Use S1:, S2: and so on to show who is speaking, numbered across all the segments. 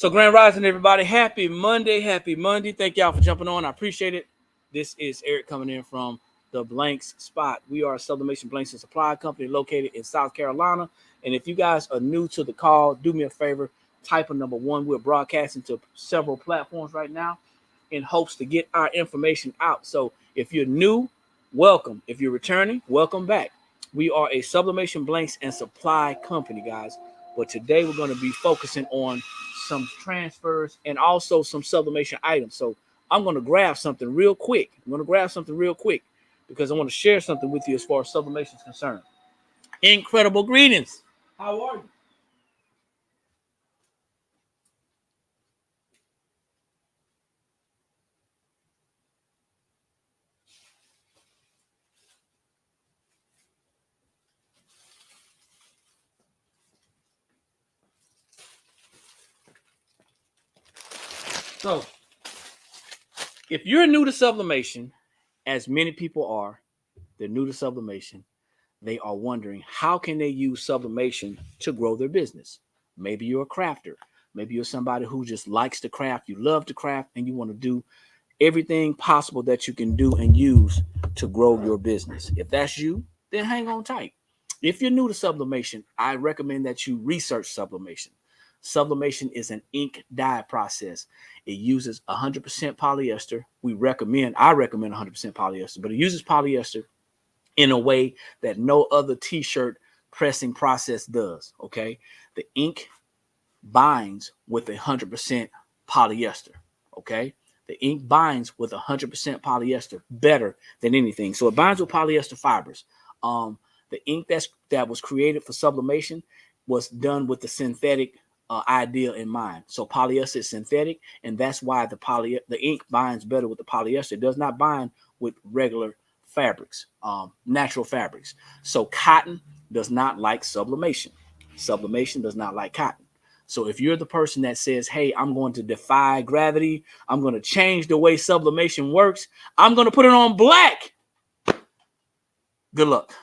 S1: So Grand Rising, everybody. Happy Monday. Happy Monday. Thank y'all for jumping on. I appreciate it. This is Eric coming in from the Blanks Spot. We are a Sublimation Blanks and Supply company located in South Carolina. And if you guys are new to the call, do me a favor, type in number one. We're broadcasting to several platforms right now in hopes to get our information out. So if you're new, welcome. If you're returning, welcome back. We are a Sublimation Blanks and Supply company, guys. But today we're going to be focusing on some transfers and also some sublimation items. So I'm going to grab something real quick. Because I want to share something with you as far as sublimation is concerned. Incredible greetings. How are you? So if you're new to sublimation, as many people are, they're new to sublimation. They are wondering how can they use sublimation to grow their business. Maybe you're a crafter. Maybe you're somebody who just likes to craft. You love to craft and you want to do everything possible that you can do and use to grow your business. If that's you, then hang on tight. If you're new to sublimation, I recommend that you research sublimation. Sublimation is an ink dye process. It uses 100% polyester. I recommend 100% polyester, but it uses polyester in a way that no other t-shirt pressing process does. Okay. The ink binds with 100% polyester. Okay. The ink binds with 100% polyester better than anything. So it binds with polyester fibers. The ink that was created for sublimation was done with the synthetic idea in mind. So polyester is synthetic, and that's why the ink binds better with the polyester. It does not bind with regular fabrics, natural fabrics. So cotton does not like sublimation. Sublimation does not like cotton. So if you're the person that says, hey, I'm going to defy gravity, I'm going to change the way sublimation works, I'm going to put it on black, good luck,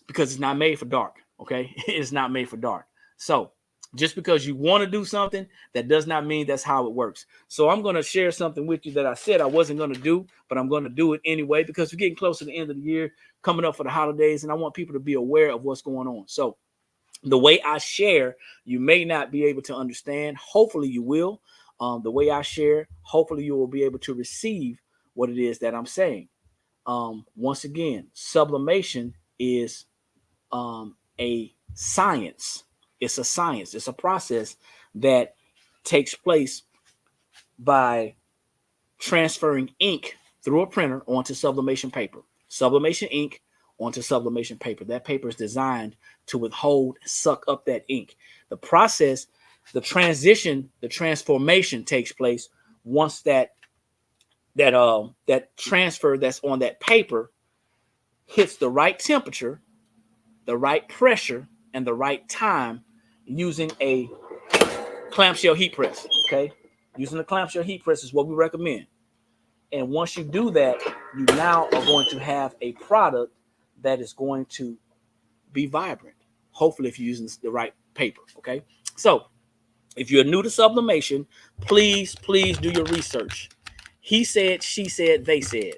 S1: because it's not made for dark. Okay. It's not made for dark. So just because you want to do something, that does not mean that's how it works. So I'm going to share something with you that I said I wasn't going to do, but I'm going to do it anyway because we're getting close to the end of the year, coming up for the holidays, and I want people to be aware of what's going on. So the way I share, you may not be able to understand. Hopefully you will. The way I share, hopefully you will be able to receive what it is that I'm saying. Once again, sublimation is a science. It's a science. It's a process that takes place by transferring ink through a printer onto sublimation paper. Sublimation ink onto sublimation paper. That paper is designed to withhold, suck up that ink. The process, the transition, the transformation takes place once that transfer that's on that paper hits the right temperature, the right pressure, and the right time using a clamshell heat press. Okay, using a clamshell heat press is what we recommend. And once you do that, you now are going to have a product that is going to be vibrant. Hopefully, if you're using the right paper. Okay, so if you're new to sublimation, please do your research. He said, she said, they said.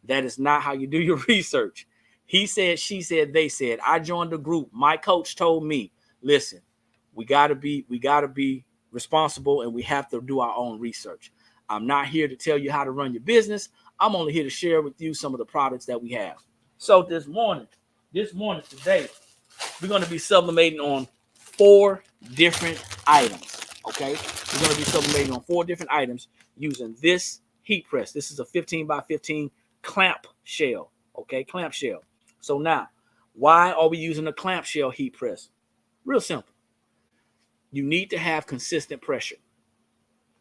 S1: That is not how you do your research. He said, she said, they said. I joined the group. My coach told me, listen, we gotta be responsible and we have to do our own research. I'm not here to tell you how to run your business. I'm only here to share with you some of the products that we have. So this morning, today, we're going to be sublimating on 4 different items. Okay, we're going to be sublimating on 4 different items using this heat press. This is a 15 by 15 clamp shell. Okay, clamp shell. So now, why are we using a clamp shell heat press? Real simple. You need to have consistent pressure.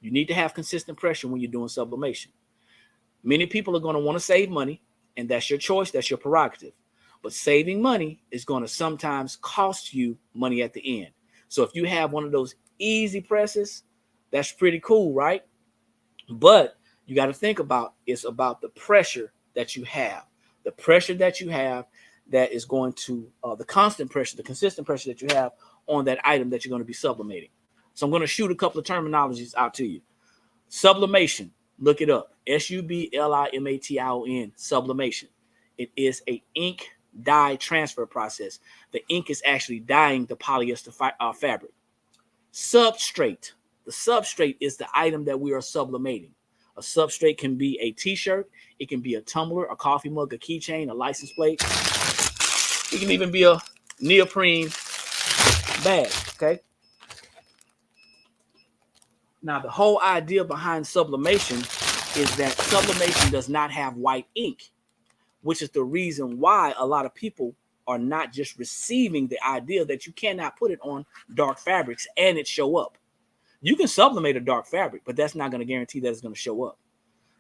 S1: You need to have consistent pressure when you're doing sublimation. Many people are going to want to save money, and that's your choice. That's your prerogative. But saving money is going to sometimes cost you money at the end. So if you have one of those easy presses, that's pretty cool, right? But you got to think about it's about the pressure that you have. The pressure that you have that is going to, the constant pressure, the consistent pressure that you have on that item that you're going to be sublimating. So I'm going to shoot a couple of terminologies out to you. Sublimation, look it up. Sublimation, sublimation. It is a ink dye transfer process. The ink is actually dyeing the polyester fabric. Substrate. The substrate is the item that we are sublimating. A substrate can be a t-shirt, it can be a tumbler, a coffee mug, a keychain, a license plate. It can even be a neoprene bag, okay? Now, the whole idea behind sublimation is that sublimation does not have white ink, which is the reason why a lot of people are not just receiving the idea that you cannot put it on dark fabrics and it show up. You can sublimate a dark fabric, but that's not going to guarantee that it's going to show up.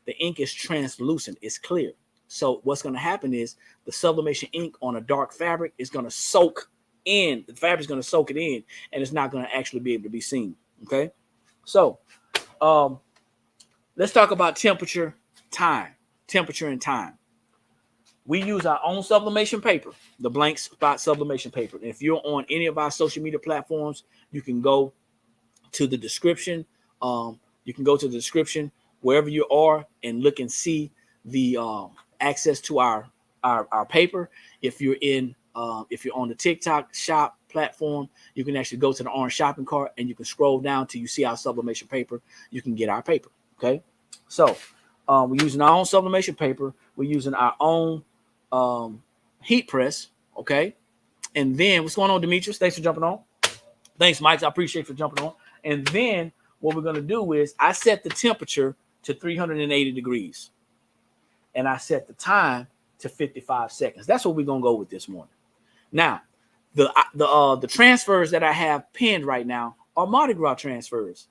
S1: The ink is translucent, it's clear. So what's going to happen is the sublimation ink on a dark fabric is going to soak in, the fabric is going to soak it in, and it's not going to actually be able to be seen, okay? So let's talk about temperature and time. We use our own sublimation paper, the blank spot sublimation paper. And if you're on any of our social media platforms, you can go to the description. You can go to the description wherever you are and look and see the access to our paper. If you're on the TikTok shop platform, you can actually go to the orange shopping cart and you can scroll down till you see our sublimation paper. You can get our paper. Okay, so we're using our own sublimation paper. We're using our own heat press. Okay, and then what's going on, Demetrius? Thanks for jumping on. Thanks, Mike. I appreciate you for jumping on. And then what we're going to do is I set the temperature to 380 degrees. And I set the time to 55 seconds. That's what we're going to go with this morning. Now, the transfers that I have pinned right now are Mardi Gras transfers.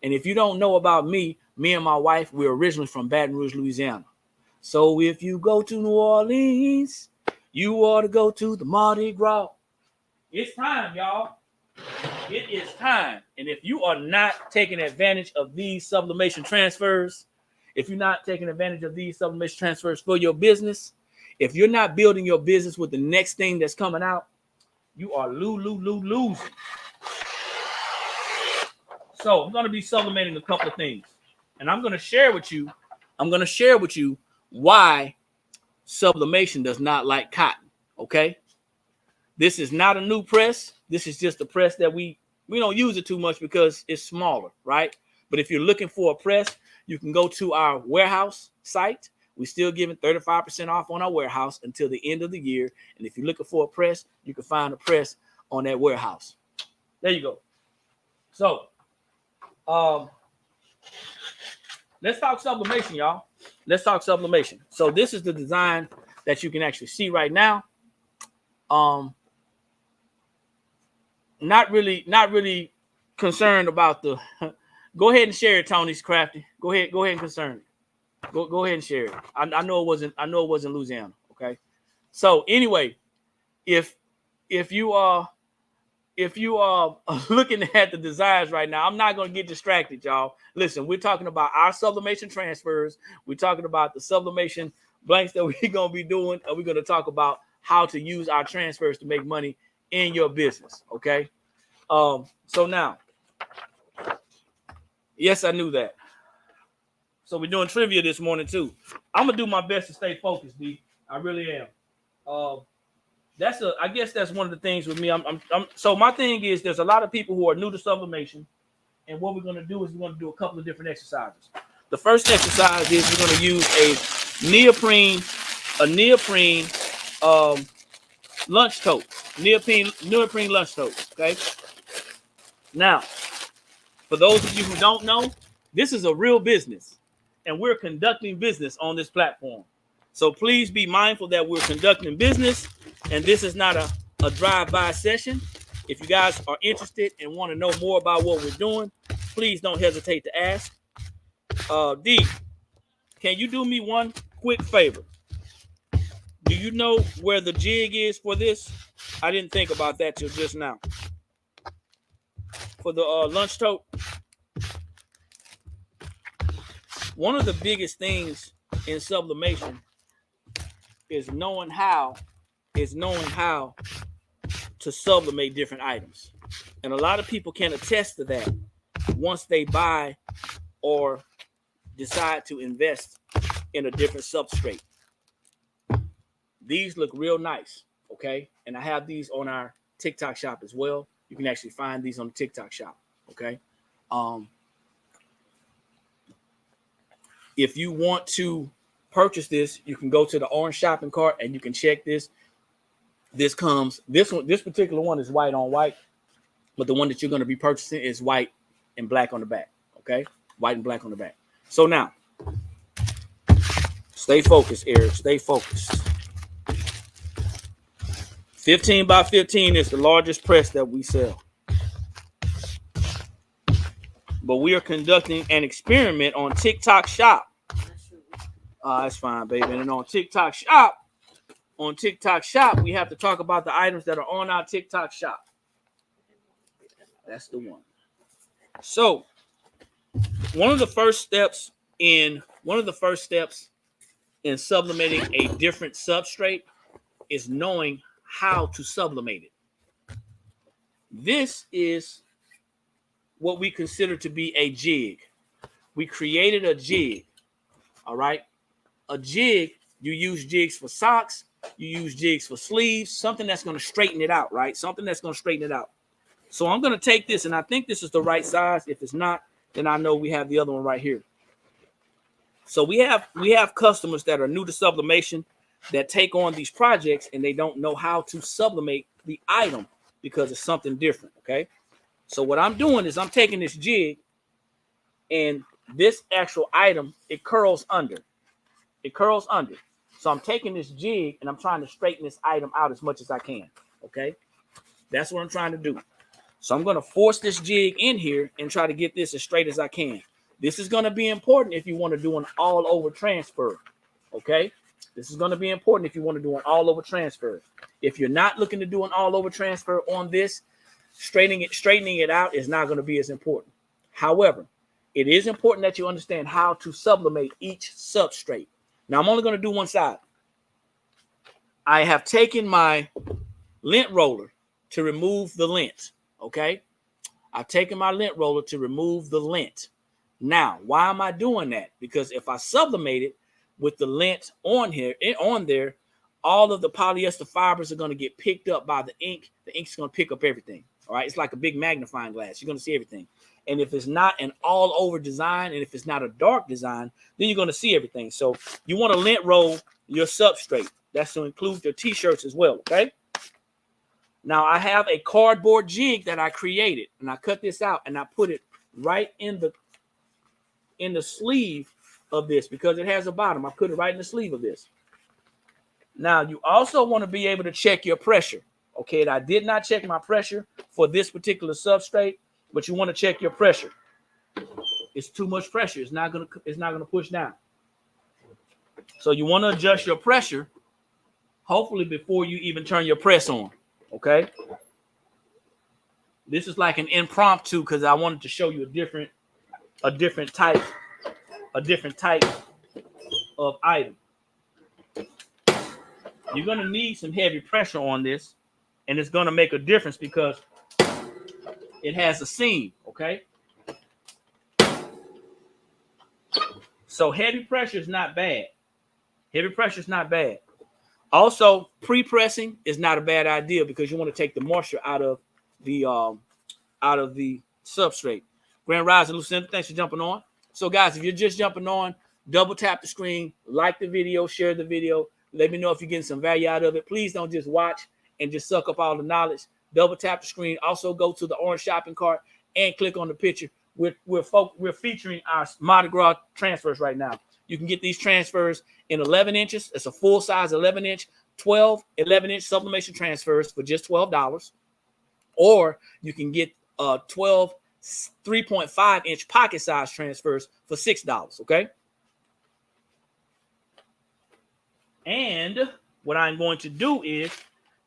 S1: And if you don't know about me and my wife, we're originally from Baton Rouge, Louisiana. So if you go to New Orleans, you ought to go to the Mardi Gras. It's time, y'all. It is time. And if you are not taking advantage of these sublimation transfers, if you're not taking advantage of these sublimation transfers for your business, if you're not building your business with the next thing that's coming out, you are losing. So I'm going to be sublimating a couple of things. And I'm going to share with you why sublimation does not like cotton. Okay? This is not a new press. This is just a press that we don't use it too much because it's smaller, right? But if you're looking for a press, you can go to our warehouse site. We're still giving 35% off on our warehouse until the end of the year. And if you're looking for a press, you can find a press on that warehouse. There you go. So let's talk sublimation, y'all. Let's talk sublimation. So this is the design that you can actually see right now. Not really concerned about the. Go ahead and share it, Tony's Crafty. Go ahead and concern it. Go ahead and share it. I know it wasn't Louisiana. Okay. So anyway, if you are looking at the designs right now, I'm not going to get distracted, y'all. Listen, we're talking about our sublimation transfers. We're talking about the sublimation blanks that we're going to be doing, and we're going to talk about how to use our transfers to make money in your business. Okay. So now, yes, I knew that. So we're doing trivia this morning too. I'm gonna do my best to stay focused, D. I really am. I guess that's one of the things with me. So my thing is, there's a lot of people who are new to sublimation, and what we're gonna do is we're gonna do a couple of different exercises. The first exercise is we're gonna use a neoprene lunch tote, neoprene lunch tote. Okay. Now, for those of you who don't know, this is a real business, and we're conducting business on this platform. So please be mindful that we're conducting business, and this is not a drive-by session. If you guys are interested and want to know more about what we're doing, please don't hesitate to ask. D, can you do me one quick favor? Do you know where the jig is for this? I didn't think about that till just now. For the lunch tote. One of the biggest things in sublimation is knowing how to sublimate different items. And a lot of people can attest to that once they buy or decide to invest in a different substrate. These look real nice, okay? And I have these on our TikTok shop as well. You can actually find these on the TikTok shop, okay? If you want to purchase this, you can go to the orange shopping cart and you can check this. This particular one is white on white, but the one that you're going to be purchasing is white and black on the back, okay? White and black on the back. So now, stay focused, Eric. Stay focused. 15 by 15 is the largest press that we sell. But we are conducting an experiment on TikTok Shop. That's fine, baby. And on TikTok Shop, we have to talk about the items that are on our TikTok Shop. That's the one. So, one of the first steps in sublimating a different substrate is knowing how to sublimate it. This is what we consider to be a jig. We created a jig. All right. A jig, you use jigs for socks, you use jigs for sleeves, something that's going to straighten it out, right? Something that's going to straighten it out. So I'm going to take this, and I think this is the right size. If it's not, then I know we have the other one right here. So we have customers that are new to sublimation that take on these projects and they don't know how to sublimate the item because it's something different, okay? So what I'm doing is I'm taking this jig and this actual item, it curls under. It curls under. So I'm taking this jig and I'm trying to straighten this item out as much as I can, okay? That's what I'm trying to do. So I'm going to force this jig in here and try to get this as straight as I can. This is going to be important if you want to do an all-over transfer, okay? This is going to be important if you want to do an all-over transfer. If you're not looking to do an all-over transfer on this, straightening it out is not going to be as important. However, it is important that you understand how to sublimate each substrate. Now, I'm only going to do one side. I have taken my lint roller to remove the lint, okay? I've taken my lint roller to remove the lint. Now, why am I doing that? Because if I sublimate it with the lint on there, all of the polyester fibers are going to get picked up by the ink. The ink's going to pick up everything, all right? It's like a big magnifying glass. You're going to see everything. And if it's not an all-over design, and if it's not a dark design, then you're going to see everything. So you want to lint roll your substrate. That's to include your T-shirts as well, okay? Now, I have a cardboard jig that I created, and I cut this out, and I put it right in the sleeve of this because it has a bottom. I put it right in the sleeve of this. Now, you also want to be able to check your pressure, okay? And I did not check my pressure for this particular substrate, but you want to check your pressure. It's too much pressure. It's not gonna push down. So you want to adjust your pressure, hopefully before you even turn your press on. Okay. This is like an impromptu because I wanted to show you a different type of item. You're gonna need some heavy pressure on this, and it's gonna make a difference because it has a seam, okay? So heavy pressure is not bad. Heavy pressure is not bad. Also, pre-pressing is not a bad idea because you want to take the moisture out of the substrate. Grand Rising Lucinda, thanks for jumping on. So guys, if you're just jumping on, double tap the screen, like the video, share the video. Let me know if you're getting some value out of it. Please don't just watch and just suck up all the knowledge. Double tap the screen. Also go to the orange shopping cart and click on the picture. We're featuring our Mardi Gras transfers right now. You can get these transfers in 11 inches. It's a full size 11 inch, 12, 11 inch sublimation transfers for just $12. Or you can get 12 3.5 inch pocket size transfers for $6. Okay. And what I'm going to do is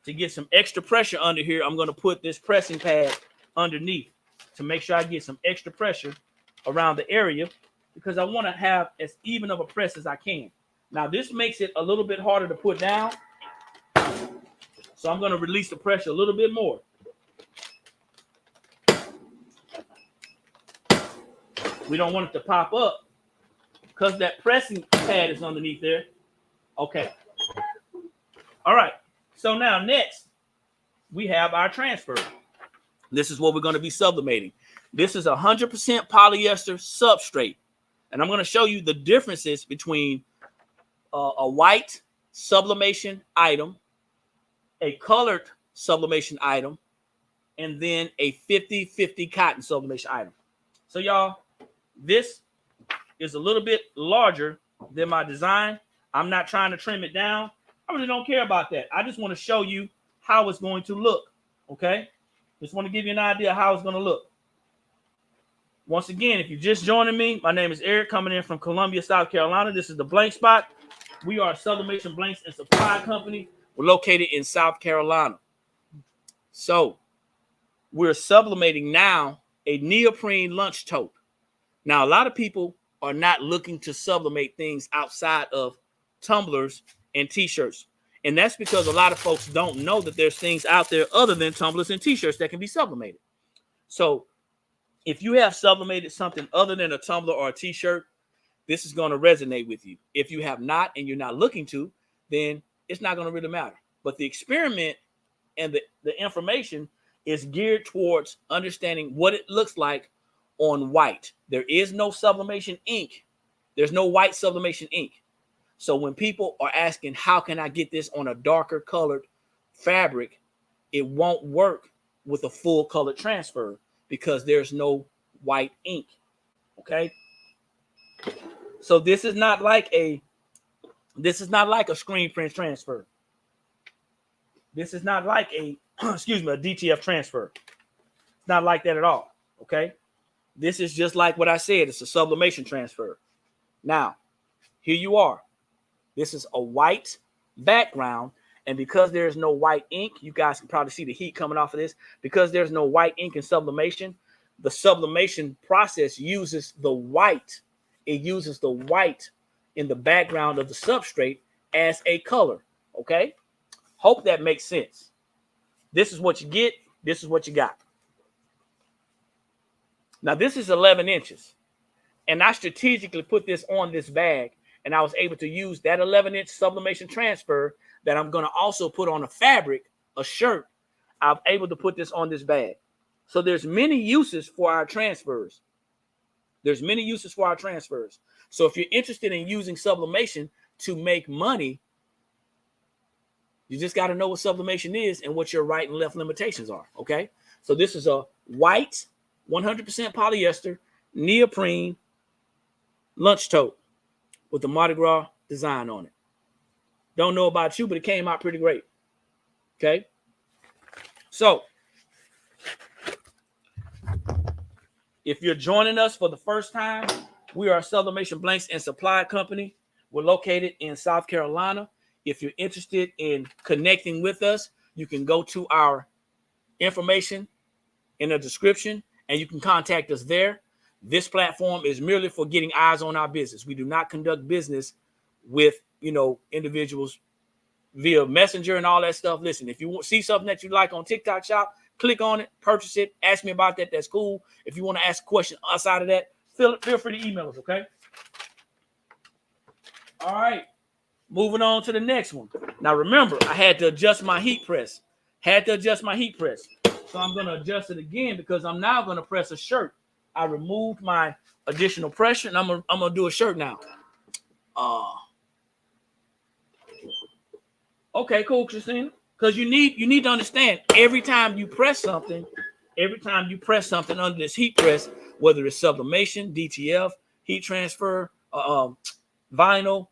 S1: to get some extra pressure under here, I'm going to put this pressing pad underneath to make sure I get some extra pressure around the area because I want to have as even of a press as I can. Now, this makes it a little bit harder to put down. So I'm going to release the pressure a little bit more. We don't want it to pop up because that pressing pad is underneath there. Okay. All right. So now next, we have our transfer. This is what we're going to be sublimating. This is 100% polyester substrate. And I'm going to show you the differences between a white sublimation item, a colored sublimation item, and then a 50-50 cotton sublimation item. So y'all, this is a little bit larger than my design. I'm not trying to trim it down. I really don't care about that. I just want to show you how it's going to look, okay? Just want to give you an idea how it's going to look. Once again, if you're just joining me, my name is Eric, coming in from Columbia, South Carolina. This is the Blank Spot. We are a Sublimation Blanks and Supply Company. We're located in South Carolina. So we're sublimating now a neoprene lunch tote. Now, a lot of people are not looking to sublimate things outside of tumblers and t-shirts. And that's because a lot of folks don't know that there's things out there other than tumblers and t-shirts that can be sublimated. So if you have sublimated something other than a tumbler or a t-shirt, this is going to resonate with you. If you have not and you're not looking to, then it's not going to really matter. But the experiment and the information is geared towards understanding what it looks like on white. There is no sublimation ink. There's no white sublimation ink. So when people are asking, how can I get this on a darker colored fabric? It won't work with a full color transfer because there's no white ink. Okay. So this is not like a screen print transfer. This is not like a, excuse me, a DTF transfer. It's not like that at all. Okay. This is just like what I said. It's a sublimation transfer. Now, here you are. This is a white background. And because there's no white ink, you guys can probably see the heat coming off of this. Because there's no white ink in sublimation, the sublimation process uses the white. It uses the white in the background of the substrate as a color. Okay? Hope that makes sense. This is what you get. This is what you got. Now, this is 11 inches. And I strategically put this on this bag. And I was able to use that 11-inch sublimation transfer that I'm going to also put on a fabric, a shirt. I'm able to put this on this bag. So there's many uses for our transfers. There's many uses for our transfers. So if you're interested in using sublimation to make money, you just got to know what sublimation is and what your right and left limitations are. Okay. So this is a white, 100% polyester, neoprene lunch tote with the Mardi Gras design on it. Don't know about you, but it came out pretty great. Okay. So if you're joining us for the first time, we are a Sublimation Blanks and Supply Company. We're located in South Carolina. If you're interested in connecting with us, you can go to our information in the description and you can contact us there. This platform is merely for getting eyes on our business. We do not conduct business with, individuals via Messenger and all that stuff. Listen, if you see something that you like on TikTok Shop, click on it, purchase it, ask me about that. That's cool. If you want to ask a question outside of that, feel free to email us, okay? All right. Moving on to the next one. Now, remember, I had to adjust my heat press. So I'm going to adjust it again because I'm now going to press a shirt. I removed my additional pressure, and I'm gonna do a shirt now. Okay, cool, Christina. Because you need to understand every time you press something under this heat press, whether it's sublimation, DTF, heat transfer, vinyl,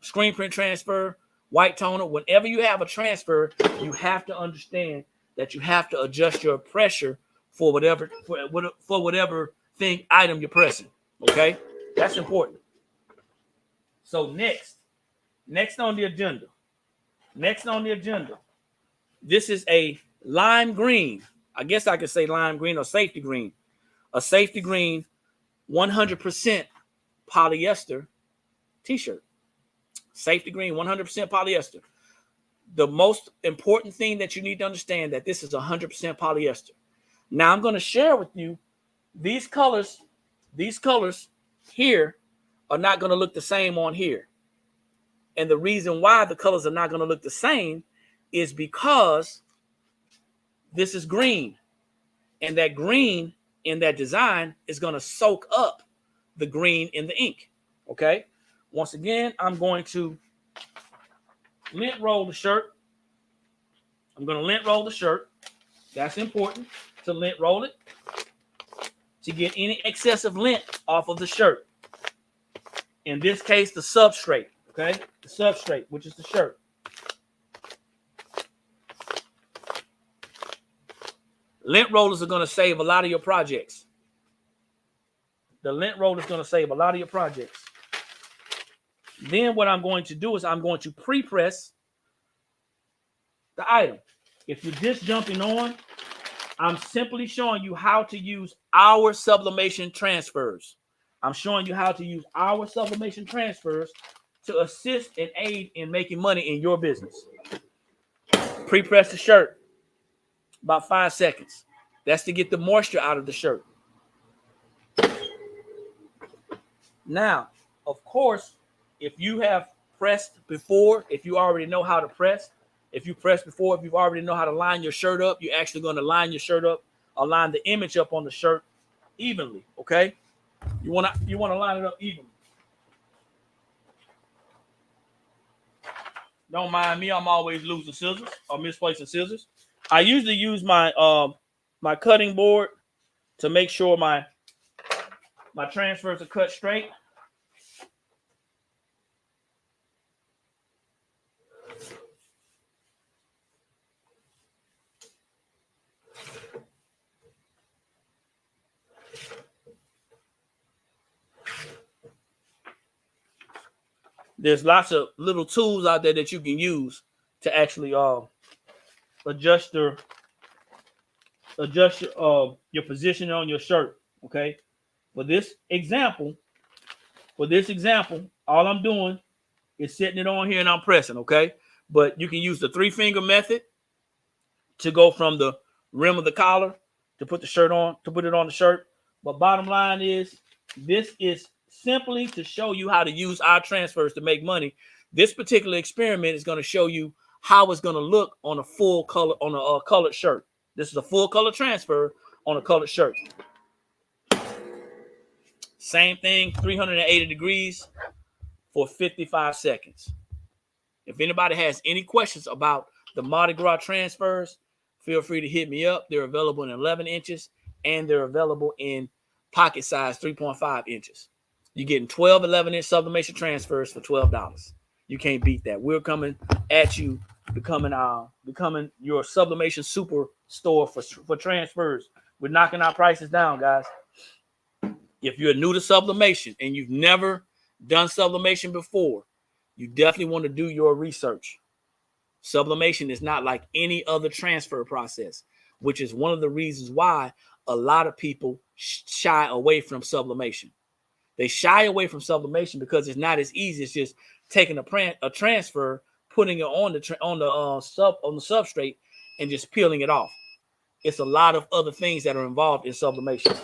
S1: screen print transfer, white toner, whenever you have a transfer, you have to understand that you have to adjust your pressure for whatever item you're pressing. Okay, that's important. So next on the agenda, this is a lime green. I guess I could say lime green or safety green. A safety green, 100% polyester t-shirt. Safety green, 100% polyester. The most important thing that you need to understand that this is 100% polyester. Now I'm going to share with you these colors these colors here are not going to look the same on here. And the reason why the colors are not going to look the same is because this is green. And that green in that design is going to soak up the green in the ink. Okay. Once again, I'm going to lint roll the shirt. I'm going to lint roll the shirt. That's important to lint roll it to get any excessive lint off of the shirt. In this case, the substrate. Okay. The substrate, which is the shirt. Lint rollers are going to save a lot of your projects. The lint roller is going to save a lot of your projects. Then what I'm going to do is I'm going to pre-press the item. If you're just jumping on, I'm simply showing you how to use our sublimation transfers. I'm showing you how to use our sublimation transfers to assist and aid in making money in your business. Pre-press the shirt. About 5 seconds. That's to get the moisture out of the shirt. Now, of course, if you have pressed before, if you already know how to press, if you pressed before, if you already know how to line your shirt up, you're actually going to line your shirt up, align the image up on the shirt evenly, okay? You want to line it up evenly. Don't mind me, I'm always losing scissors or misplacing scissors. I usually use my my cutting board to make sure my transfers are cut straight. There's lots of little tools out there that you can use to actually adjust your position on your shirt. Okay. For this example, all I'm doing is setting it on here and I'm pressing. Okay. But you can use the 3-finger method to go from the rim of the collar to put the shirt on, to put it on the shirt. But bottom line is, this is simply to show you how to use our transfers to make money. This particular experiment is going to show you how it's going to look on a full color, on a colored shirt. This is a full color transfer on a colored shirt. Same thing, 380 degrees for 55 seconds. If anybody has any questions about the Mardi Gras transfers, feel free to hit me up. They're available in 11 inches and they're available in pocket size 3.5 inches. You're getting 12 11-inch sublimation transfers for $12. You can't beat that. We're coming at you, becoming your sublimation super store for transfers. We're knocking our prices down, guys. If you're new to sublimation and you've never done sublimation before, you definitely want to do your research. Sublimation is not like any other transfer process, which is one of the reasons why a lot of people shy away from sublimation. They shy away from sublimation because it's not as easy as just taking a transfer, putting it on the substrate, and just peeling it off. It's a lot of other things that are involved in sublimation.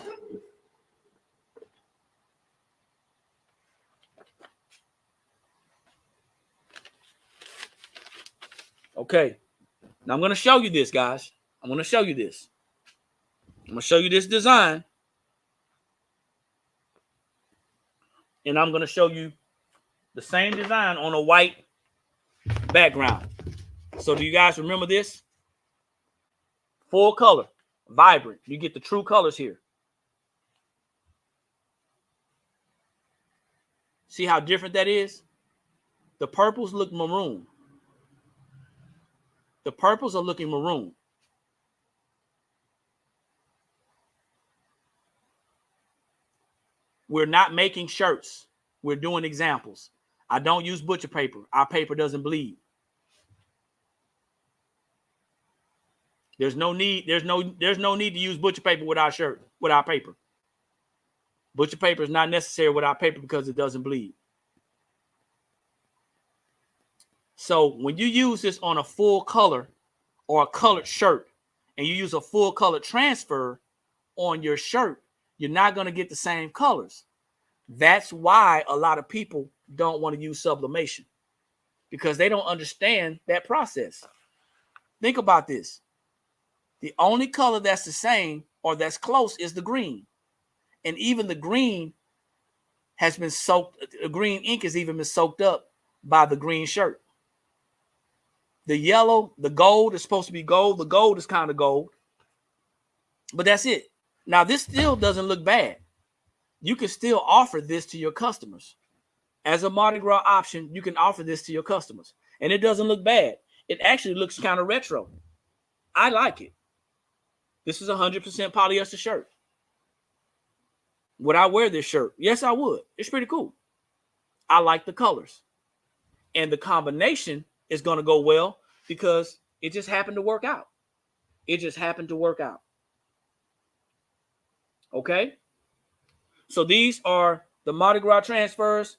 S1: Okay, now I'm going to show you this, guys. I'm going to show you this. I'm going to show you this design. And I'm going to show you the same design on a white background. So do you guys remember this? Full color, vibrant. You get the true colors here. See how different that is? The purples look maroon. The purples are looking maroon. We're not making shirts. We're doing examples. I don't use butcher paper. Our paper doesn't bleed. There's no need to use butcher paper with our shirt, with our paper. Butcher paper is not necessary with our paper because it doesn't bleed. So when you use this on a full color or a colored shirt, and you use a full color transfer on your shirt, you're not going to get the same colors. That's why a lot of people don't want to use sublimation, because they don't understand that process. Think about this. The only color that's the same or that's close is the green. And even the green has been soaked. Green ink has even been soaked up by the green shirt. The yellow, the gold is supposed to be gold. The gold is kind of gold. But that's it. Now, this still doesn't look bad. You can still offer this to your customers. As a Mardi Gras option, you can offer this to your customers. And it doesn't look bad. It actually looks kind of retro. I like it. This is a 100% polyester shirt. Would I wear this shirt? Yes, I would. It's pretty cool. I like the colors. And the combination is going to go well because it just happened to work out. It just happened to work out. Okay? So these are the Mardi Gras transfers,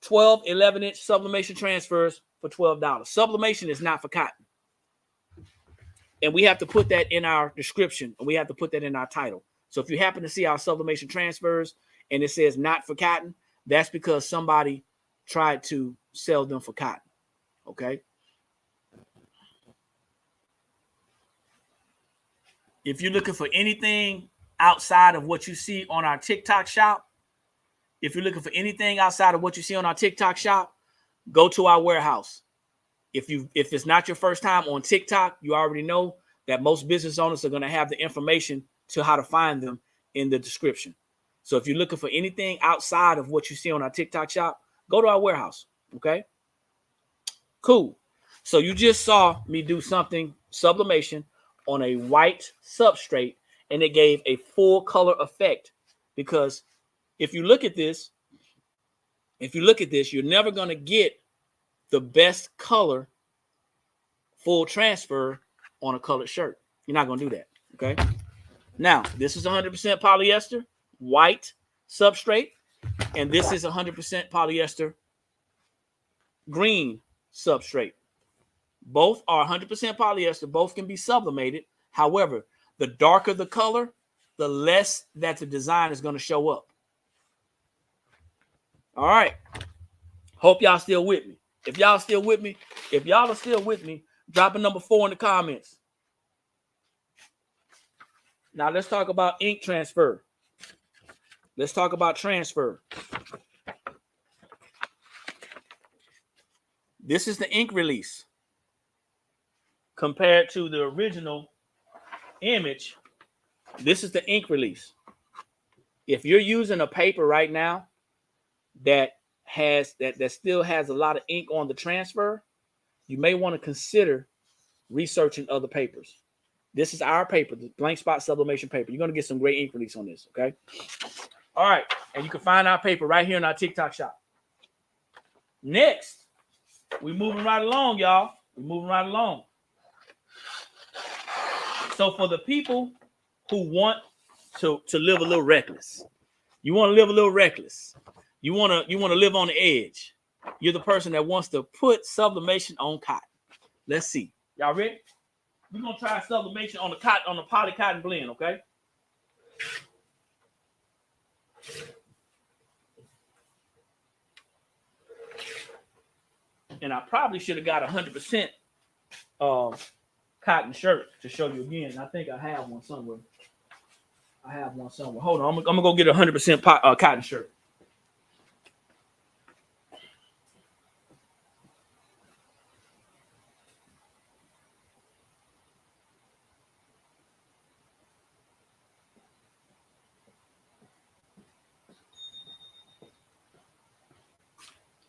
S1: 12, 11-inch sublimation transfers for $12. Sublimation is not for cotton. And we have to put that in our description, and we have to put that in our title. So if you happen to see our sublimation transfers and it says not for cotton, that's because somebody tried to sell them for cotton. Okay? If you're looking for anything outside of what you see on our TikTok shop, if you're looking for anything outside of what you see on our TikTok shop, go to our warehouse. If it's not your first time on TikTok, you already know that most business owners are going to have the information to how to find them in the description. So if you're looking for anything outside of what you see on our TikTok shop, go to our warehouse. Okay? Cool. So you just saw me do something, sublimation, on a white substrate, and it gave a full color effect. Because if you look at this, you're never going to get the best color full transfer on a colored shirt. You're not going to do that. Okay. Now, this is 100% polyester, white substrate, and this is 100% polyester, green substrate. Both are 100% polyester. Both can be sublimated. However, the darker the color, the less that the design is going to show up. All right. Hope y'all still with me. If y'all are still with me, drop a number 4 in the comments. Now let's talk about ink transfer. Let's talk about transfer. This is the ink release. Compared to the original image, this is the ink release. If you're using a paper right now that still has a lot of ink on the transfer, you may want to consider researching other papers. This is our paper, the blank spot sublimation paper. You're going to get some great ink release on this, okay? All right, and you can find our paper right here in our TikTok shop. Next, we're moving right along, y'all. We're moving right along. So for the people who want to live a little reckless, you want to live a little reckless. You want to live on the edge. You're the person that wants to put sublimation on cotton. Let's see. Y'all ready? We're gonna try sublimation on the poly cotton blend, okay? And I probably should have got 100% cotton shirt to show you again. I think I have one somewhere. Hold on, I'm gonna go get 100% cotton shirt.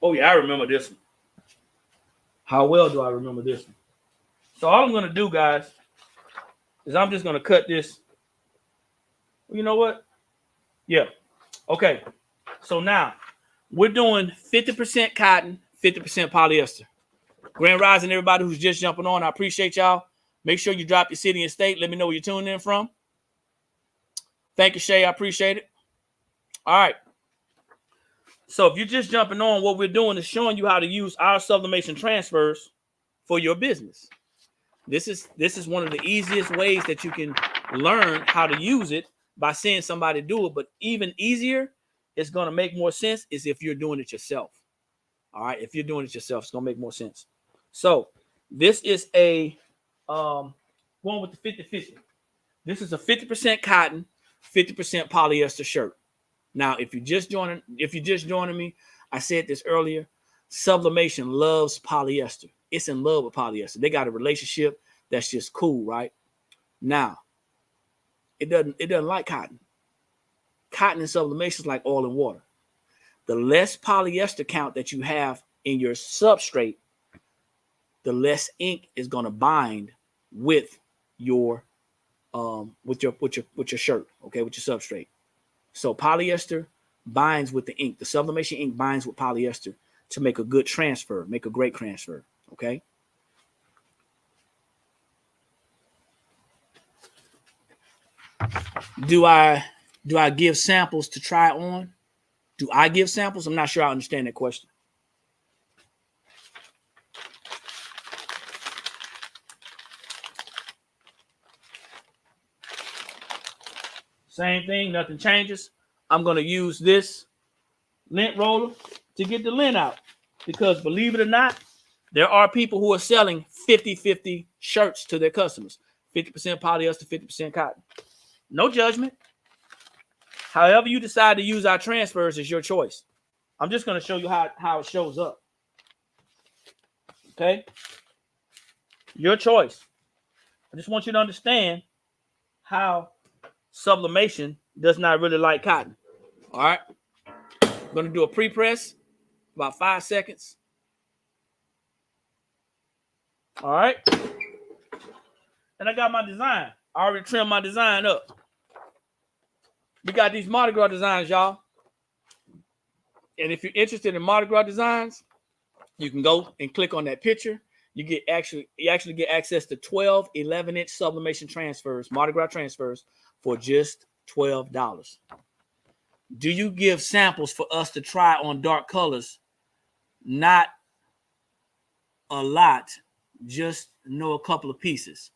S1: Oh yeah, I remember this one. How well do I remember this one? So all I'm gonna do, guys, is I'm just gonna cut this. You know what? Yeah. Okay. So now we're doing 50% cotton, 50% polyester. Grand Rising, everybody who's just jumping on, I appreciate y'all. Make sure you drop your city and state. Let me know where you're tuning in from. Thank you, Shay. I appreciate it. All right. So if you're just jumping on, what we're doing is showing you how to use our sublimation transfers for your business. This is one of the easiest ways that you can learn how to use it by seeing somebody do it, but even easier, it's going to make more sense is if you're doing it yourself. All right, if you're doing it yourself, it's going to make more sense. So this is a one with the 50-50. This is a 50% cotton, 50% polyester shirt. Now, if you're just joining me, I said this earlier. Sublimation loves polyester. It's in love with polyester. They got a relationship that's just cool, right? Now, it doesn't like cotton. Cotton and sublimation is like oil and water. The less polyester count that you have in your substrate, the less ink is going to bind with your shirt, okay, with your substrate. So polyester binds with the ink. The sublimation ink binds with polyester to make a good transfer, make a great transfer, okay? Do I give samples to try on? Do I give samples? I'm not sure I understand that question. Same thing, nothing changes. I'm going to use this lint roller to get the lint out because believe it or not, there are people who are selling 50-50 shirts to their customers. 50% polyester, 50% cotton. No judgment. However you decide to use our transfers is your choice. I'm just going to show you how it shows up. Okay? Your choice. I just want you to understand how sublimation does not really like cotton. All right? I'm going to do a pre-press, about 5 seconds. All right? And I got my design. I already trimmed my design up. We got these Mardi Gras designs, y'all. And if you're interested in Mardi Gras designs, you can go and click on that picture. You actually get access to 12 11-inch sublimation transfers, Mardi Gras transfers, for just $12. Do you give samples for us to try on dark colors? Not a lot, just know a couple of pieces.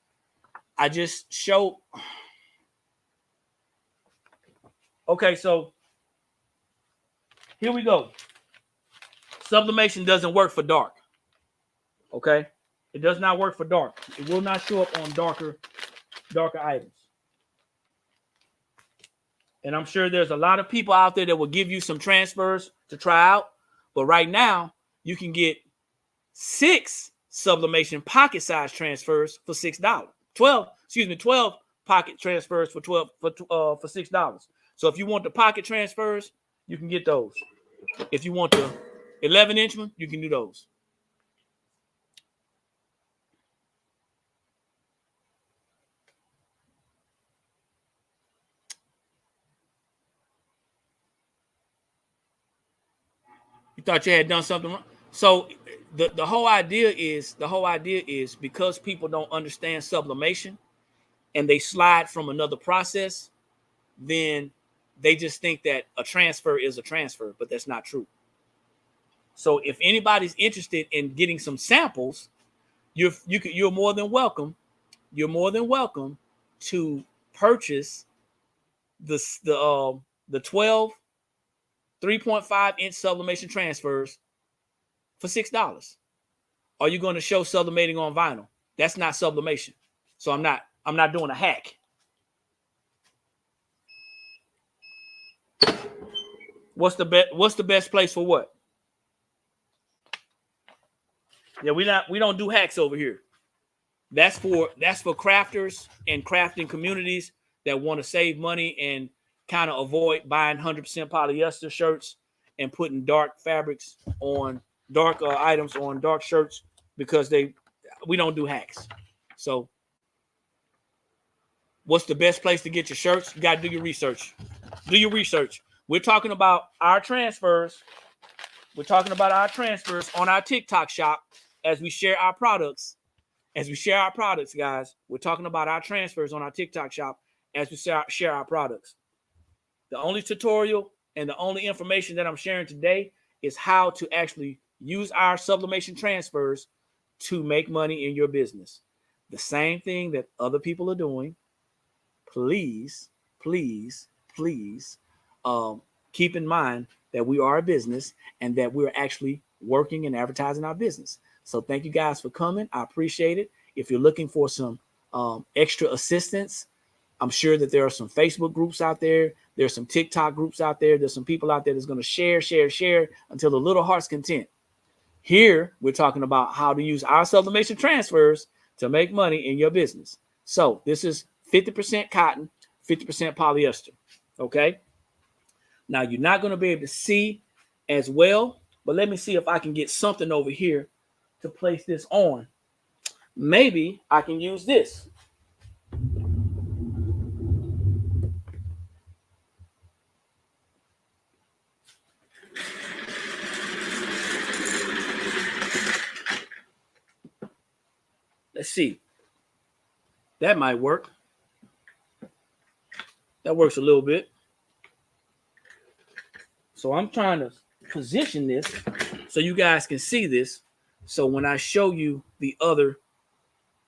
S1: I just showed. Okay, so here we go. Sublimation doesn't work for dark. Okay, it does not work for dark. It will not show up on darker items. And I'm sure there's a lot of people out there that will give you some transfers to try out. But right now, you can get 6 sublimation pocket size transfers for $6. 12 pocket transfers for $6. So if you want the pocket transfers, you can get those. If you want the 11-inch one, you can do those. You thought you had done something wrong? So the whole idea is because people don't understand sublimation and they slide from another process, then they just think that a transfer is a transfer, but that's not true. So if anybody's interested in getting some samples, you're more than welcome. You're more than welcome to purchase the 12 3.5-inch sublimation transfers for $6. Are you going to show sublimating on vinyl? That's not sublimation. So I'm not doing a hack. What's the best place for what? Yeah, we don't do hacks over here. That's for crafters and crafting communities that want to save money and kind of avoid buying 100% polyester shirts and putting dark fabrics on dark items on dark shirts because we don't do hacks. So what's the best place to get your shirts? You got to do your research. Do your research. We're talking about our transfers. We're talking about our transfers on our TikTok shop as we share our products. As we share our products, guys, we're talking about our transfers on our TikTok shop as we share our products. The only tutorial and the only information that I'm sharing today is how to actually use our sublimation transfers to make money in your business. The same thing that other people are doing. Please please, please keep in mind that we are a business and that we're actually working and advertising our business. So thank you guys for coming. I appreciate it. If you're looking for some extra assistance, I'm sure that there are some Facebook groups out there. There's some TikTok groups out there. There's some people out there that's going to share until the little heart's content. Here, we're talking about how to use our sublimation transfers to make money in your business. So this is 50% cotton, 50% polyester. Okay. Now, you're not going to be able to see as well, but let me see if I can get something over here to place this on. Maybe I can use this. Let's see. That might work. That works a little bit. So I'm trying to position this so you guys can see this. So when I show you the other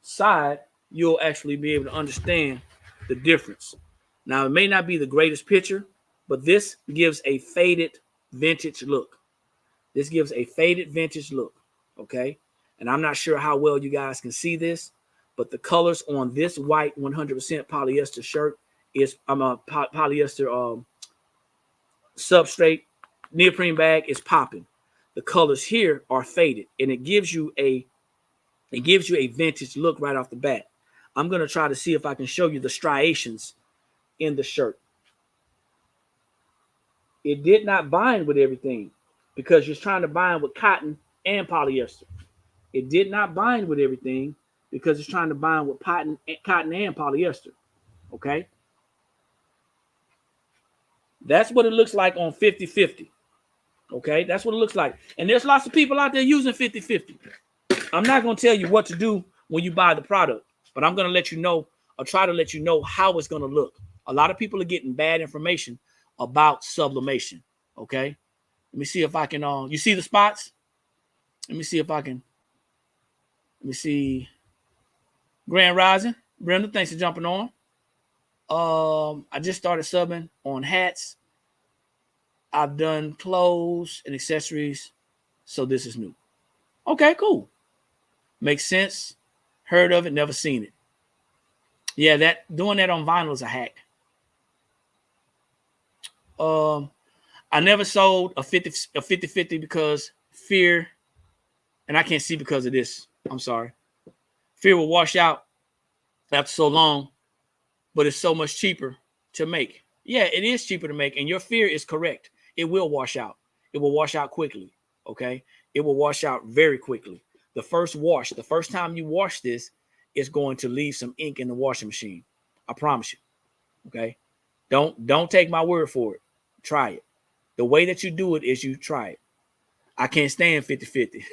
S1: side, you'll actually be able to understand the difference. Now, it may not be the greatest picture, but this gives a faded vintage look. This gives a faded vintage look, okay? And I'm not sure how well you guys can see this, but the colors on this white 100% polyester shirt is polyester substrate neoprene bag is popping. The colors here are faded, and it gives you a vintage look right off the bat. I'm going to try to see if I can show you the striations in the shirt. It did not bind with everything because you're trying to bind with cotton and polyester. It did not bind with everything because it's trying to bind with cotton and polyester. Okay. That's what it looks like on 50-50. Okay. That's what it looks like. And there's lots of people out there using 50-50. I'm not going to tell you what to do when you buy the product, but I'm going to let you know or try to let you know how it's going to look. A lot of people are getting bad information about sublimation. Okay. Let me see if I can, you see the spots? Let me see if I can, let me see. Grand Rising. Brenda, thanks for jumping on. I just started subbing on hats. I've done clothes and accessories. So this is new. Okay, cool. Makes sense. Heard of it, never seen it. Yeah, doing that on vinyl is a hack. I never sold a 50-50 because fear, and I can't see because of this. I'm sorry. Fear will wash out after so long, but it's so much cheaper to make. Yeah, it is cheaper to make, and your fear is correct. It will wash out. It will wash out quickly, okay? It will wash out very quickly. The first wash, the first time you wash this, is going to leave some ink in the washing machine. I promise you, okay? Don't take my word for it. Try it. The way that you do it is you try it. I can't stand 50-50.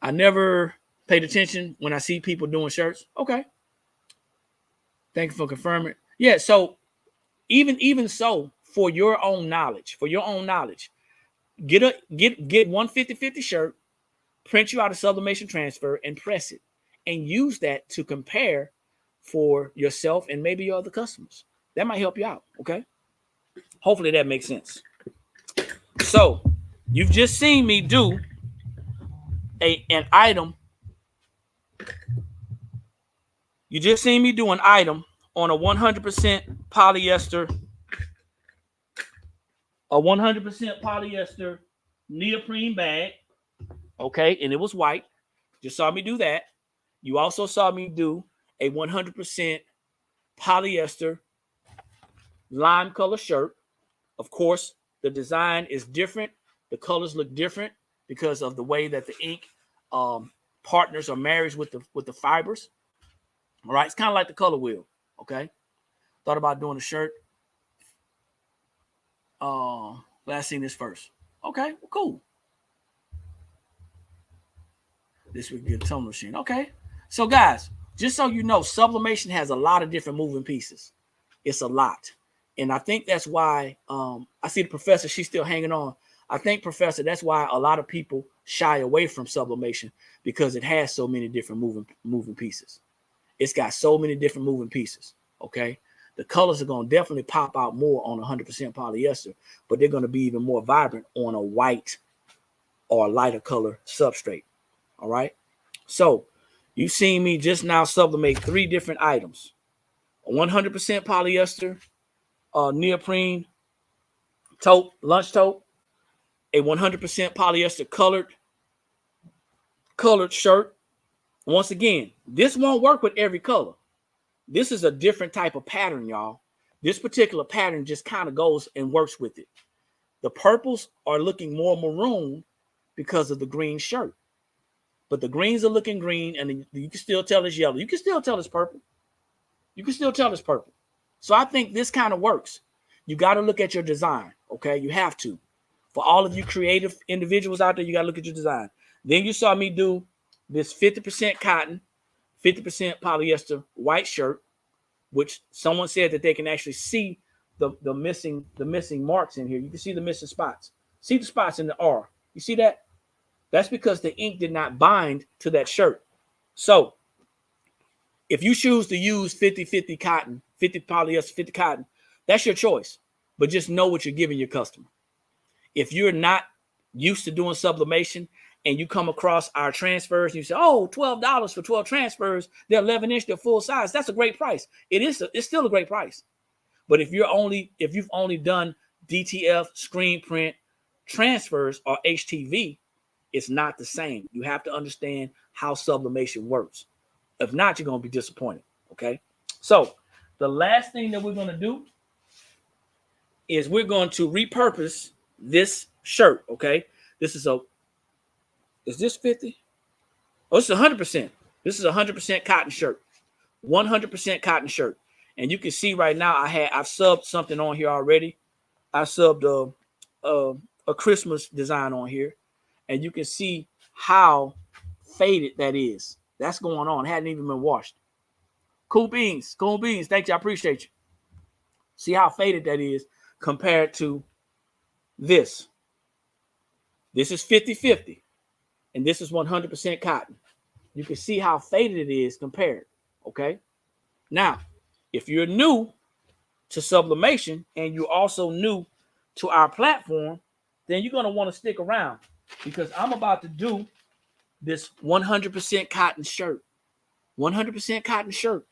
S1: I never paid attention when I see people doing shirts. Okay. Thank you for confirming. Yeah, so even so, for your own knowledge, get one 50-50 shirt, print you out a sublimation transfer, and press it, and use that to compare for yourself and maybe your other customers. That might help you out. Okay. Hopefully that makes sense. So you've just seen me do an item. You just seen me do an item on a 100% polyester, neoprene bag. Okay, and it was white. Just saw me do that. You also saw me do a 100% polyester lime color shirt. Of course, the design is different. The colors look different because of the way that the ink partners are married with the fibers. All right, it's kind of like the color wheel. Okay, thought about doing a shirt. But I seen this first. Okay, well, cool. This would get a tunnel machine. Okay, so guys, just so you know, sublimation has a lot of different moving pieces. It's a lot, and I think that's why I see the professor. She's still hanging on. I think, Professor, that's why a lot of people shy away from sublimation because it has so many different moving pieces. It's got so many different moving pieces. Okay. The colors are going to definitely pop out more on 100% polyester, but they're going to be even more vibrant on a white or a lighter color substrate. All right. So you've seen me just now sublimate 3 different items: a 100% polyester neoprene tote, lunch tote, a 100% polyester colored shirt. Once again, this won't work with every color. This is a different type of pattern, y'all. This particular pattern just kind of goes and works with it. The purples are looking more maroon because of the green shirt. But the greens are looking green, and you can still tell it's yellow. You can still tell it's purple. You can still tell it's purple. So I think this kind of works. You got to look at your design, okay? You have to. For all of you creative individuals out there, you got to look at your design. Then you saw me do this 50% cotton, 50% polyester white shirt, which someone said that they can actually see the missing marks in here. You can see the missing spots. See the spots in the R. You see that? That's because the ink did not bind to that shirt. So if you choose to use 50-50 cotton, 50 polyester, 50 cotton, that's your choice. But just know what you're giving your customer. If you're not used to doing sublimation and you come across our transfers and you say, oh, $12 for 12 transfers, they're 11-inch, they're full size. That's a great price. It's still a great price. But if you've only done DTF, screen print, transfers, or HTV, it's not the same. You have to understand how sublimation works. If not, you're going to be disappointed. Okay. So the last thing that we're going to do is we're going to repurpose this shirt. Okay. Is this 50? Oh, it's 100%. This is 100% cotton shirt. 100% cotton shirt. And you can see right now I've subbed something on here already. I subbed a Christmas design on here, and you can see how faded that is. That's going on. It hadn't even been washed. Cool beans. Thank you. I appreciate you. See how faded that is compared to this. This is 50-50, and this is 100% cotton. You can see how faded it is compared. Okay. Now, if you're new to sublimation and you're also new to our platform, then you're going to want to stick around, because I'm about to do this 100% cotton shirt. 100% cotton shirt.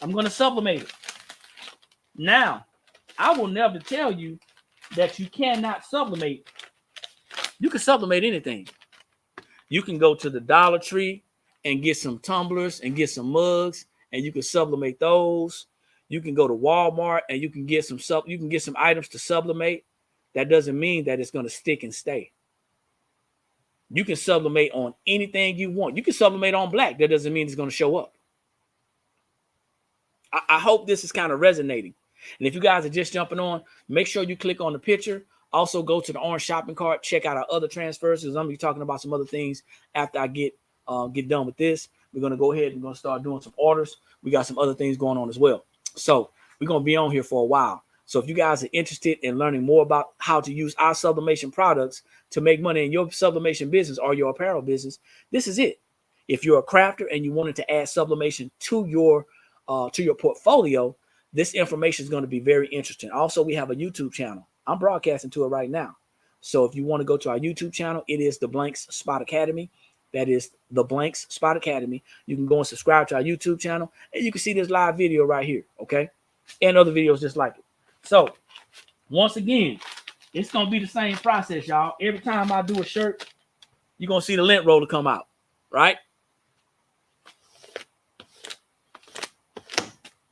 S1: I'm going to sublimate it. Now, I will never tell you that you cannot sublimate. You can sublimate anything. You can go to the Dollar Tree and get some tumblers and get some mugs, and you can sublimate those. You can go to Walmart and you can get some items to sublimate. That doesn't mean that it's going to stick and stay. You can sublimate on anything you want. You can sublimate on black. That doesn't mean it's going to show up. I hope this is kind of resonating. And if you guys are just jumping on, make sure you click on the picture. Also, go to the orange shopping cart. Check out our other transfers, because I'm going to be talking about some other things after I get done with this. We're going to go ahead and going to start doing some orders. We got some other things going on as well. So we're going to be on here for a while. So if you guys are interested in learning more about how to use our sublimation products to make money in your sublimation business or your apparel business, this is it. If you're a crafter and you wanted to add sublimation to your portfolio, this information is going to be very interesting. Also, we have a YouTube channel. I'm broadcasting to it right now. So if you want to go to our YouTube channel, it is The Blanks Spot Academy. That is The Blanks Spot Academy. You can go and subscribe to our YouTube channel, and you can see this live video right here, okay? And other videos just like it. So, once again, it's going to be the same process, y'all. Every time I do a shirt, you're going to see the lint roller come out, right?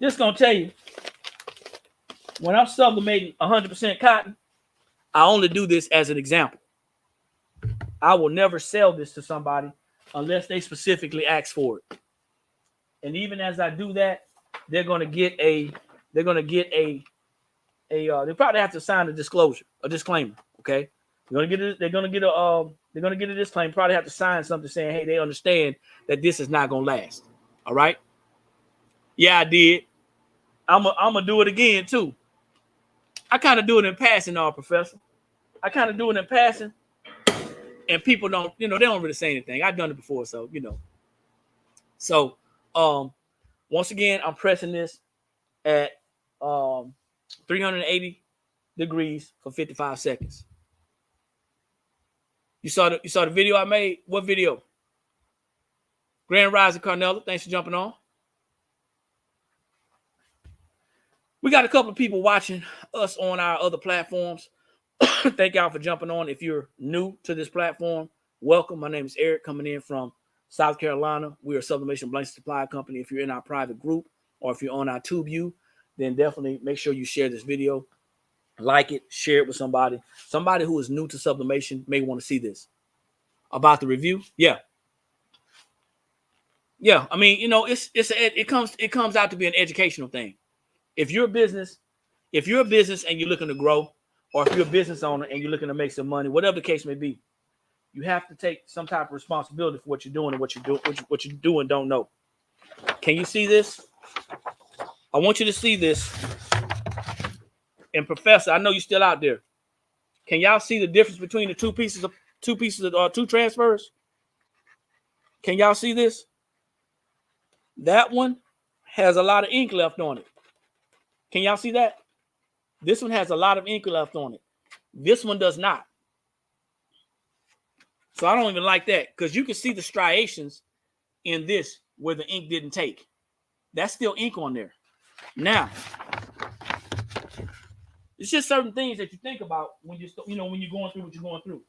S1: Just going to tell you, when I'm sublimating 100% cotton, I only do this as an example. I will never sell this to somebody unless they specifically ask for it. And even as I do that, they're going to get they probably have to sign a disclaimer. Okay. They're going to get a disclaimer. Probably have to sign something saying, hey, they understand that this is not going to last. All right. Yeah, I did. I'm going to do it again too. I kind of do it in passing, Professor. I kind of do it in passing, and people don't, they don't really say anything. I've done it before, so. So, once again, I'm pressing this. at 380 degrees for 55 seconds. You saw the video I made? What video? Grand Rising Carnella, thanks for jumping on. We got a couple of people watching us on our other platforms. Thank y'all for jumping on. If you're new to this platform, welcome. My name is Eric, coming in from South Carolina. We're a sublimation blanket supply company. If you're in our private group or if you're on our TubeU, then definitely make sure you share this video, like it, share it with somebody. Somebody who is new to sublimation may want to see this. About the review, yeah. I mean, it comes out to be an educational thing. If you're a business and you're looking to grow, or if you're a business owner and you're looking to make some money, whatever the case may be, you have to take some type of responsibility for what you're doing and what you do and don't know. Can you see this? I want you to see this. And Professor, I know you're still out there. Can y'all see the difference between the two pieces of two transfers? Can y'all see this? That one has a lot of ink left on it. Can y'all see that? This one has a lot of ink left on it. This one does not. So I don't even like that, because you can see the striations in this where the ink didn't take. That's still ink on there. Now, it's just certain things that you think about when you're going through what you're going through.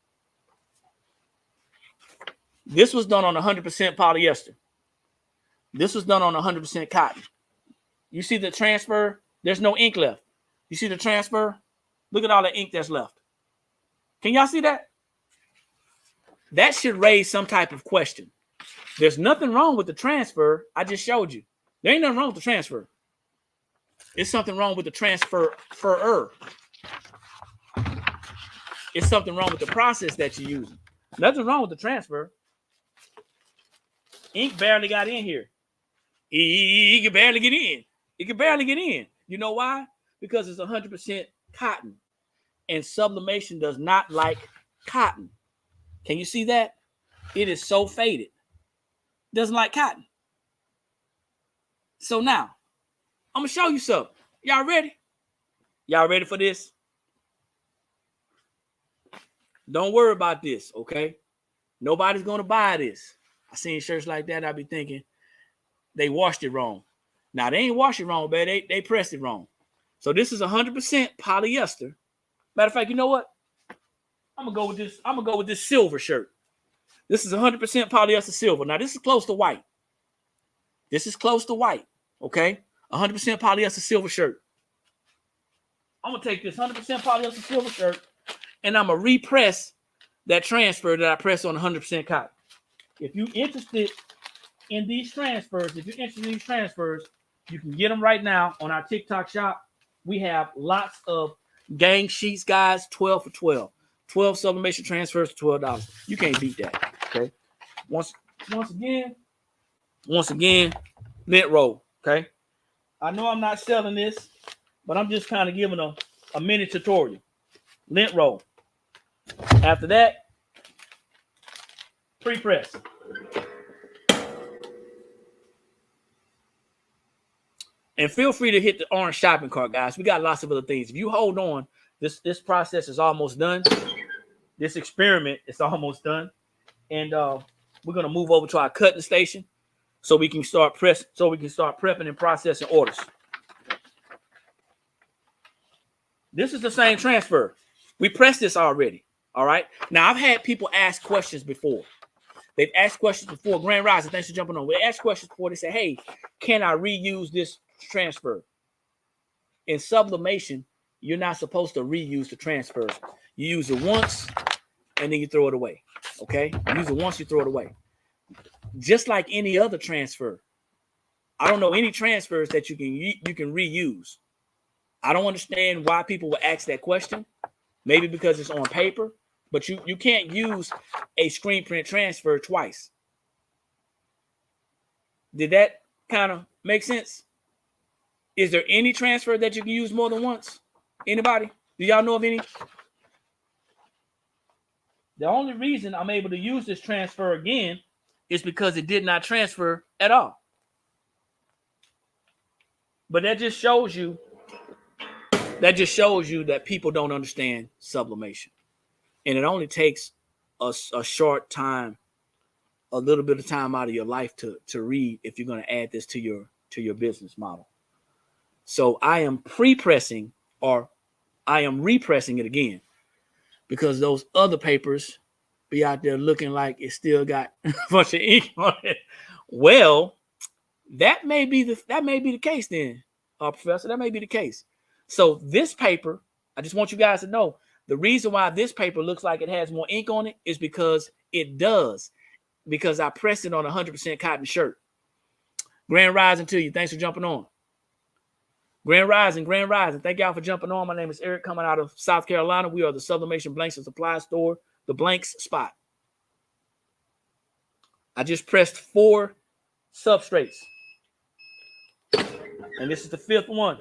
S1: This was done on 100% polyester. This was done on 100% cotton. You see the transfer? There's no ink left. You see the transfer? Look at all the ink that's left. Can y'all see that? That should raise some type of question. There's nothing wrong with the transfer. I just showed you. There ain't nothing wrong with the transfer. It's something wrong with the transfer. It's something wrong with the process that you're using. Nothing wrong with the transfer. Ink barely got in here. It can barely get in. It can barely get in. You know why? Because it's 100% cotton. And sublimation does not like cotton. Can you see that? It is so faded. Doesn't like cotton. So now, I'm going to show you something. Y'all ready? Y'all ready for this? Don't worry about this, okay? Nobody's going to buy this. I seen shirts like that. I be thinking they washed it wrong. Now, they ain't washed it wrong, baby. They pressed it wrong. So this is 100% polyester. Matter of fact, you know what? I'm going to go with this. I'm going to go with this silver shirt. This is 100% polyester silver. Now, this is close to white. This is close to white, okay? 100% polyester silver shirt. I'm going to take this 100% polyester silver shirt and I'm going to repress that transfer that I pressed on 100% cotton. If you're interested in these transfers, you can get them right now on our TikTok shop. We have lots of gang sheets, guys, 12 for 12. 12 sublimation transfers for $12. You can't beat that, okay? Once again, lint roll, okay? I know I'm not selling this, but I'm just kind of giving a mini tutorial. Lint roll. After that, pre-press. And feel free to hit the orange shopping cart, guys. We got lots of other things. If you hold on, this process is almost done. This experiment is almost done. And we're going to move over to our cutting station so we can start prepping and processing orders. This is the same transfer. We pressed this already. All right. Now, I've had people ask questions before. They've asked questions before. Grand Rising, thanks for jumping on. They asked questions before. They say, hey, can I reuse this transfer? In sublimation, you're not supposed to reuse the transfer. You use it once and then you throw it away. Okay? You use it once, you throw it away. Just like any other transfer. I don't know any transfers that you can reuse. I don't understand why people would ask that question. Maybe because it's on paper, but you can't use a screen print transfer twice. Did that kind of make sense? Is there any transfer that you can use more than once? Anybody? Do y'all know of any? The only reason I'm able to use this transfer again is because it did not transfer at all. But that just shows you that people don't understand sublimation. And it only takes a short time, a little bit of time out of your life to read if you're going to add this to your business model. So I am pre-pressing, or I am repressing it again, because those other papers be out there looking like it still got a bunch of ink on it. Well, that may be the case then, Professor. That may be the case. So this paper, I just want you guys to know, the reason why this paper looks like it has more ink on it is because it does, because I pressed it on a 100% cotton shirt. Grand Rising to you. Thanks for jumping on. Grand Rising. Thank y'all for jumping on. My name is Eric, coming out of South Carolina. We are the Sublimation Blanks and Supply Store, the Blanks spot. I just pressed 4 substrates, and this is the 5th one.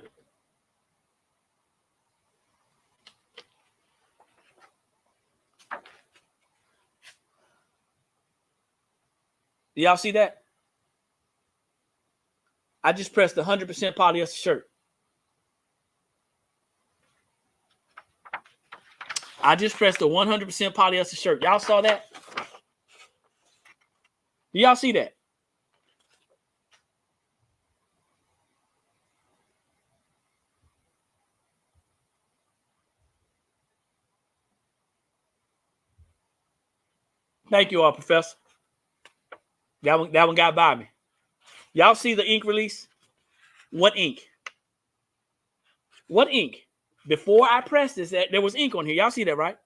S1: Do y'all see that? I just pressed the 100% polyester shirt. I just pressed the 100% polyester shirt. Y'all saw that? Do y'all see that? Thank you all, Professor. That one got by me. Y'all see the ink release? What ink? What ink? Before I pressed this, there was ink on here. Y'all see that, right?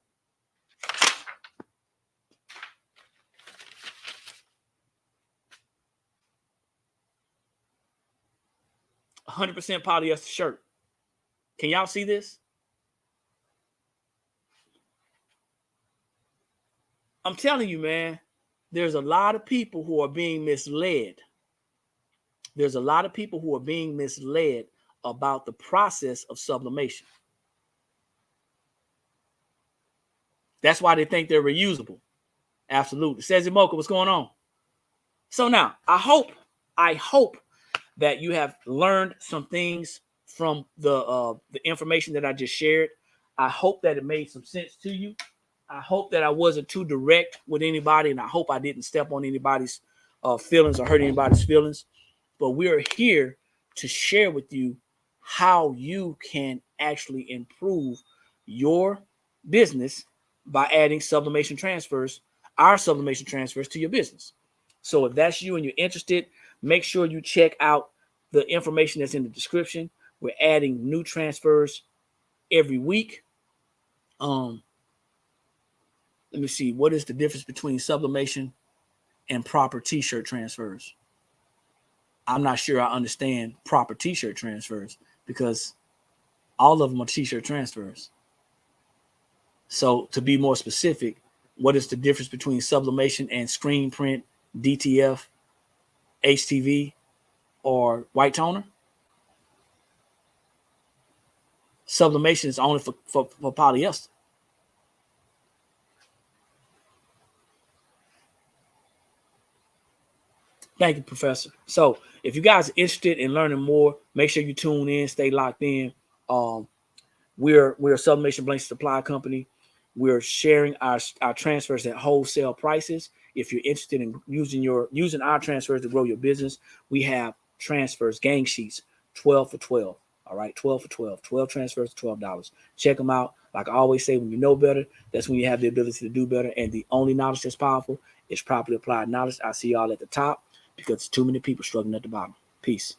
S1: "100% polyester shirt." Can y'all see this? I'm telling you, man, there's a lot of people who are being misled. There's a lot of people who are being misled about the process of sublimation. That's why they think they're reusable. Absolutely. Says Mocha, what's going on? So now, I hope that you have learned some things from the information that I just shared. I hope that it made some sense to you. I hope that I wasn't too direct with anybody, and I hope I didn't step on anybody's feelings or hurt anybody's feelings. But we are here to share with you how you can actually improve your business by adding sublimation transfers, our sublimation transfers, to your business. So if that's you and you're interested, make sure you check out the information that's in the description. We're adding new transfers every week. Let me see. What is the difference between sublimation and proper t-shirt transfers? I'm not sure I understand proper t-shirt transfers, because all of them are t-shirt transfers. So to be more specific, what is the difference between sublimation and screen print, DTF, HTV, or white toner? Sublimation is only for polyester. Thank you, Professor. So if you guys are interested in learning more, make sure you tune in, stay locked in. We're a sublimation blanket supply company. We're sharing our transfers at wholesale prices. If you're interested in using our transfers to grow your business, we have transfers, gang sheets, 12 for 12. All right, 12 for 12. 12 transfers, $12. Check them out. Like I always say, when you know better, that's when you have the ability to do better. And the only knowledge that's powerful is properly applied knowledge. I see y'all at the top, because too many people struggling at the bottom. Peace.